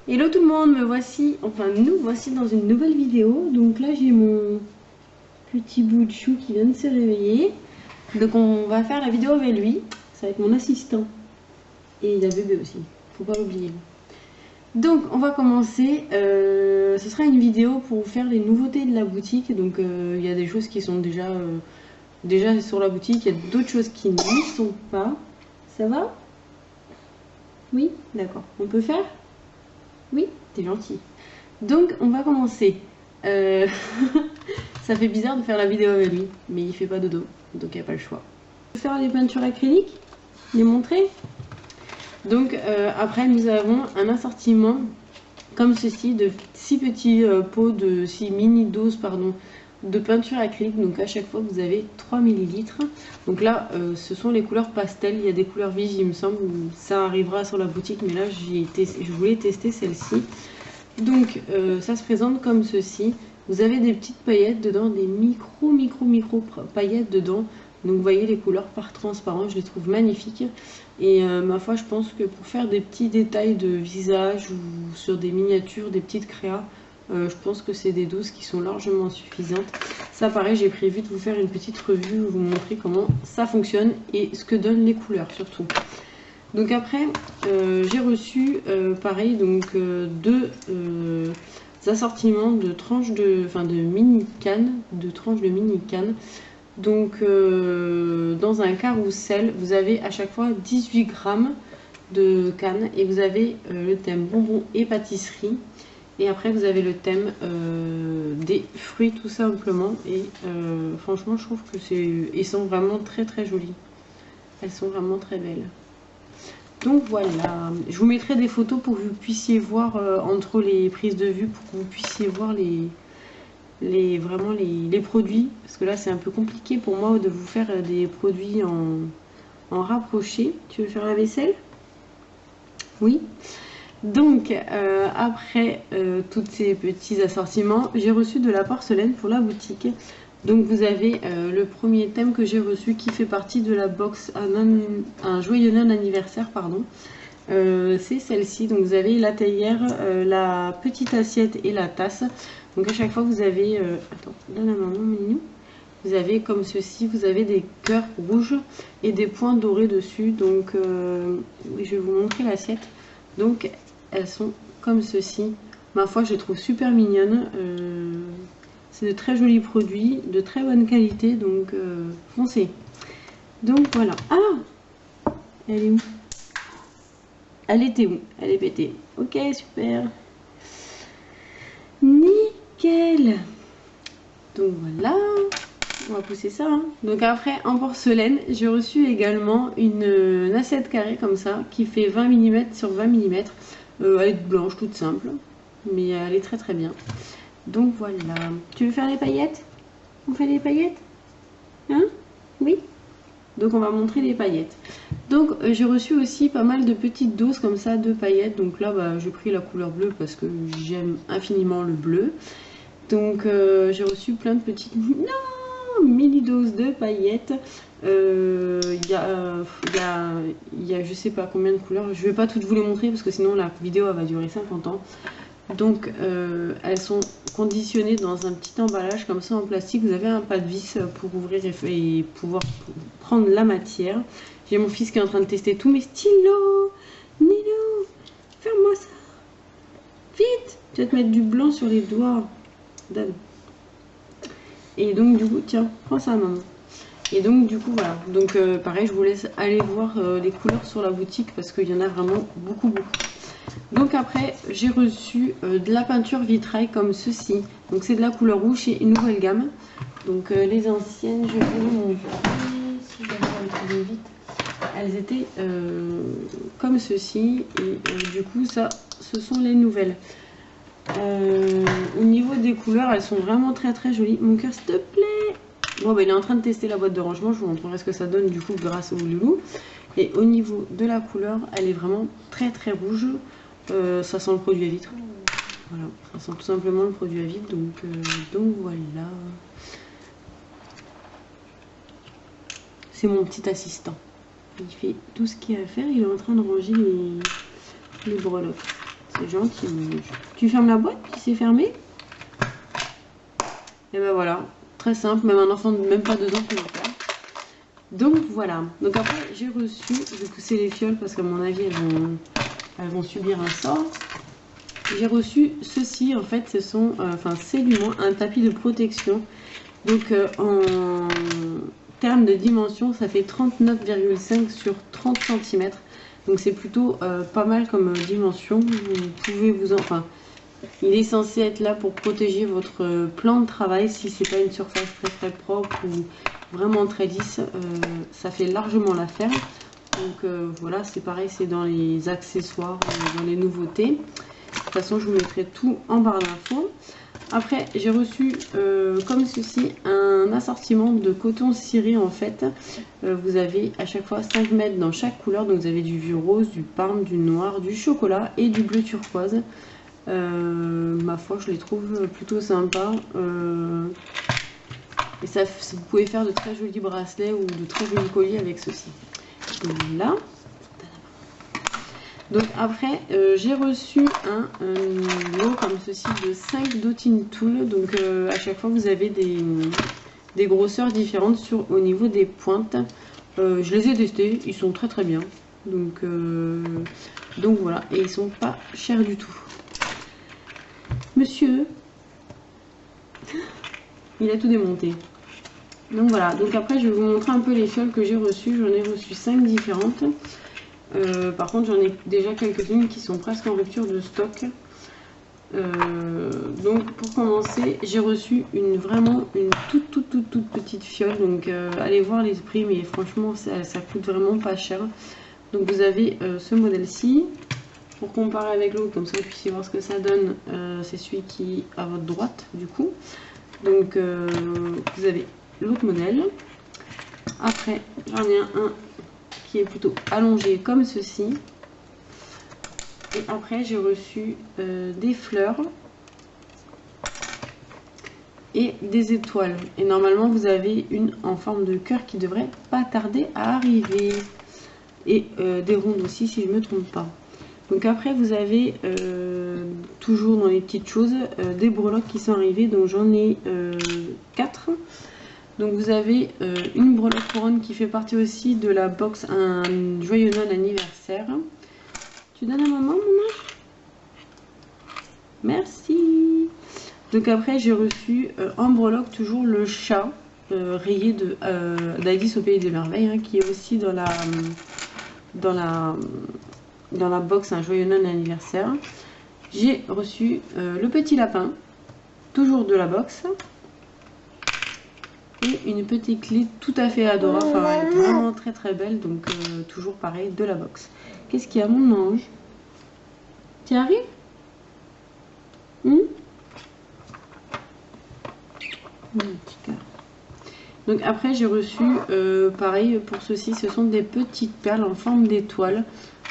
Hello tout le monde, me voici, enfin nous voici dans une nouvelle vidéo. Donc là j'ai mon petit bout de chou qui vient de se réveiller. Donc on va faire la vidéo avec lui, ça va être mon assistant. Et il a bébé aussi, faut pas l'oublier. Donc on va commencer, ce sera une vidéo pour vous faire les nouveautés de la boutique. Donc il y a des choses qui sont déjà sur la boutique, il y a d'autres choses qui n'y sont pas. Ça va? Oui? D'accord, on peut faire? Oui, t'es gentil. Donc, on va commencer. Euh, Ça fait bizarre de faire la vidéo avec lui, mais il fait pas dodo, donc il n'y a pas le choix. Je vais faire les peintures acryliques, les montrer. Donc, après, nous avons un assortiment comme ceci de 6 petits pots de 6 mini doses, pardon, de peinture acrylique. Donc, à chaque fois, vous avez 3 ml. Donc là, ce sont les couleurs pastel. Il y a des couleurs vives, il me semble. Ça arrivera sur la boutique, mais là, je voulais tester celle-ci. Donc ça se présente comme ceci. Vous avez des petites paillettes dedans, des micro paillettes dedans. Donc vous voyez les couleurs par transparent, je les trouve magnifiques. Et ma foi, je pense que pour faire des petits détails de visage ou sur des miniatures, des petites créas, je pense que c'est des doses qui sont largement suffisantes. Ça pareil, j'ai prévu de vous faire une petite revue, vous montrer comment ça fonctionne et ce que donnent les couleurs surtout. Donc après, j'ai reçu pareil donc deux assortiments de tranches de mini cannes, Donc dans un carrousel, vous avez à chaque fois 18 grammes de cannes et vous avez le thème bonbons et pâtisserie. Et après vous avez le thème des fruits tout simplement. Et franchement, je trouve que ils sont vraiment très très jolis. Elles sont vraiment très belles. Donc voilà, je vous mettrai des photos pour que vous puissiez voir entre les prises de vue, pour que vous puissiez voir vraiment les produits. Parce que là c'est un peu compliqué pour moi de vous faire des produits en rapproché. Tu veux faire la vaisselle? Oui. Donc après tous ces petits assortiments, j'ai reçu de la porcelaine pour la boutique. Donc vous avez le premier thème que j'ai reçu qui fait partie de la box un joyeux anniversaire, pardon. C'est celle-ci. Donc vous avez la théière, la petite assiette et la tasse. Donc à chaque fois vous avez, attends, donne la maman Minou. Vous avez comme ceci, vous avez des cœurs rouges et des points dorés dessus. Donc je vais vous montrer l'assiette. Donc elles sont comme ceci. Ma foi, je les trouve super mignonnes. C'est de très jolis produits, de très bonne qualité, donc foncez. Donc voilà. Ah, elle est où? Elle était où? Elle est pétée. Ok, super. Nickel. Donc voilà. On va pousser ça. Hein. Donc après, en porcelaine, j'ai reçu également une assiette carrée comme ça, qui fait 20 mm sur 20 mm. Elle est blanche, toute simple, mais elle est très très bien. Donc voilà. Tu veux faire les paillettes? On fait les paillettes? Hein? Oui? Donc on va montrer les paillettes. Donc j'ai reçu aussi pas mal de petites doses comme ça de paillettes. Donc là bah, j'ai pris la couleur bleue parce que j'aime infiniment le bleu. Donc j'ai reçu plein de petites mini doses de paillettes. Il y a je sais pas combien de couleurs. Je vais pas toutes vous les montrer parce que sinon la vidéo elle va durer 50 ans. Donc elles sont conditionnées dans un petit emballage comme ça en plastique. Vous avez un pas de vis pour ouvrir et pouvoir prendre la matière. J'ai mon fils qui est en train de tester tous mes stylos. Nino, ferme-moi ça. Vite, tu vas te mettre du blanc sur les doigts. Donne. Et donc du coup, tiens, prends ça maman. Et donc du coup voilà. Donc pareil, je vous laisse aller voir les couleurs sur la boutique parce qu'il y en a vraiment beaucoup. Donc après, j'ai reçu de la peinture vitrail comme ceci. Donc c'est de la couleur rouge et une nouvelle gamme. Donc les anciennes, je vais vous montrer si j'arrive à le trouver vite. Elles étaient comme ceci et du coup ça, ce sont les nouvelles. Au niveau des couleurs, elles sont vraiment très très jolies. Mon cœur, s'il te plaît. Bon bah il est en train de tester la boîte de rangement. Je vous montrerai ce que ça donne du coup grâce au loulou. Et au niveau de la couleur, elle est vraiment très très rouge. Ça sent le produit à vitre. Voilà, ça sent tout simplement le produit à vitre. Donc voilà. C'est mon petit assistant. Il fait tout ce qu'il y a à faire. Il est en train de ranger les breloques. C'est gentil. Tu fermes la boîte, tu sais fermer. Et ben voilà, très simple, même un enfant de même pas 2 ans peut le faire. Donc voilà. Donc après j'ai reçu, je vais pousser les fioles parce qu'à mon avis elles vont subir un sort. J'ai reçu ceci, en fait ce sont, c'est du moins un tapis de protection. Donc en termes de dimension, ça fait 39,5 sur 30 cm. Donc c'est plutôt pas mal comme dimension. Vous pouvez il est censé être là pour protéger votre plan de travail. Si c'est pas une surface très propre ou vraiment très lisse, ça fait largement l'affaire. Donc voilà, c'est pareil, c'est dans les accessoires, dans les nouveautés. De toute façon, je vous mettrai tout en barre d'infos. Après, j'ai reçu comme ceci un assortiment de coton ciré en fait. Vous avez à chaque fois 5 mètres dans chaque couleur. Donc vous avez du vieux rose, du parme, du noir, du chocolat et du bleu turquoise. Ma foi, je les trouve plutôt sympas. Et ça, vous pouvez faire de très jolis bracelets ou de très jolis colliers avec ceci. Voilà. Donc après, j'ai reçu un lot comme ceci de 5 dotting tools. Donc à chaque fois, vous avez des grosseurs différentes au niveau des pointes. Je les ai testés, ils sont très bien. Donc voilà, et ils sont pas chers du tout. Monsieur, il a tout démonté. Donc voilà, donc après je vais vous montrer un peu les fioles que j'ai reçues. J'en ai reçu 5 différentes. Par contre j'en ai déjà quelques-unes qui sont presque en rupture de stock. Donc pour commencer, j'ai reçu vraiment une toute petite fiole. Donc allez voir les prix, mais franchement ça coûte vraiment pas cher. Donc vous avez ce modèle-ci. Pour comparer avec l'autre, comme ça vous puissiez voir ce que ça donne, c'est celui qui est à votre droite du coup. Donc vous avez l'autre modèle. Après j'en ai un qui est plutôt allongé comme ceci. Et après j'ai reçu des fleurs et des étoiles. Et normalement vous avez une en forme de cœur qui devrait pas tarder à arriver. Et des rondes aussi si je ne me trompe pas. Donc après vous avez toujours dans les petites choses des breloques qui sont arrivées. Donc j'en ai 4. Donc vous avez une breloque couronne qui fait partie aussi de la box un joyeux Noël anniversaire. Tu donnes à maman mon ange? Merci. Donc après j'ai reçu en breloque toujours le chat rayé d'Alice au pays des merveilles, hein, qui est aussi dans la box un joyeux Noël anniversaire. J'ai reçu le petit lapin, toujours de la box, et une petite clé tout à fait adorable, enfin elle est vraiment très belle, donc toujours pareil de la box. Qu'est-ce qu'il y a mon ange? Tu arrives? Petit cœur. Donc après j'ai reçu pareil pour ceci, ce sont des petites perles en forme d'étoile.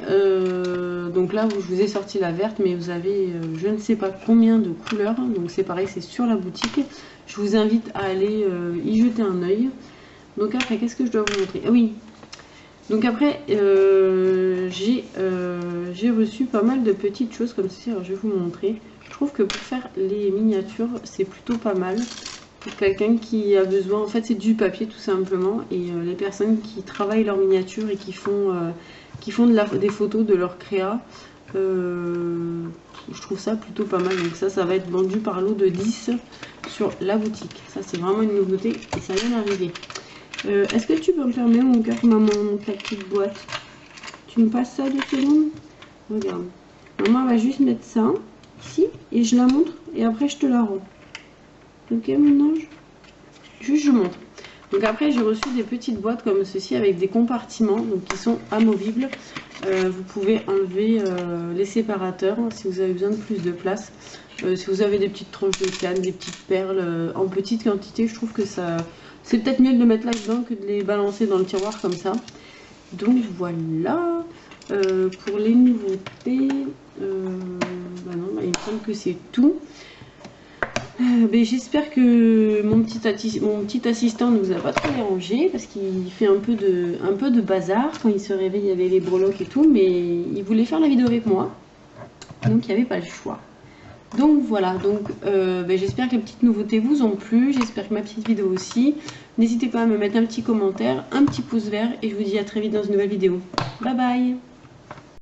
Donc là je vous ai sorti la verte, mais vous avez je ne sais pas combien de couleurs. Donc c'est pareil, c'est sur la boutique. Je vous invite à aller y jeter un oeil. Donc après qu'est-ce que je dois vous montrer? Ah oui, donc après j'ai reçu pas mal de petites choses comme ceci. Alors je vais vous montrer. Je trouve que pour faire les miniatures c'est plutôt pas mal. Pour quelqu'un qui a besoin, en fait c'est du papier tout simplement, et les personnes qui travaillent leurs miniatures et qui font des photos de leur créa, je trouve ça plutôt pas mal. Donc ça va être vendu par lot de 10 sur la boutique. Ça c'est vraiment une nouveauté et ça vient d'arriver. Est-ce que tu peux me permettre mon cœur, maman, ta petite boîte? Tu me passes ça 2 secondes? Regarde, maman va juste mettre ça ici et je la montre et après je te la rends. Ok mon ange? Juste je montre. Donc après j'ai reçu des petites boîtes comme ceci avec des compartiments donc qui sont amovibles. Vous pouvez enlever les séparateurs si vous avez besoin de plus de place. Si vous avez des petites tranches de canne, des petites perles en petite quantité, je trouve que ça c'est peut-être mieux de les mettre là-dedans que de les balancer dans le tiroir comme ça. Donc voilà. Pour les nouveautés, il me semble que c'est tout. J'espère que mon petit assistant ne vous a pas trop dérangé parce qu'il fait un peu de bazar. Quand il se réveille, il y avait les breloques et tout, mais il voulait faire la vidéo avec moi. Donc il n'y avait pas le choix. Donc voilà, donc j'espère que les petites nouveautés vous ont plu, j'espère que ma petite vidéo aussi. N'hésitez pas à me mettre un petit commentaire, un petit pouce vert et je vous dis à très vite dans une nouvelle vidéo. Bye bye!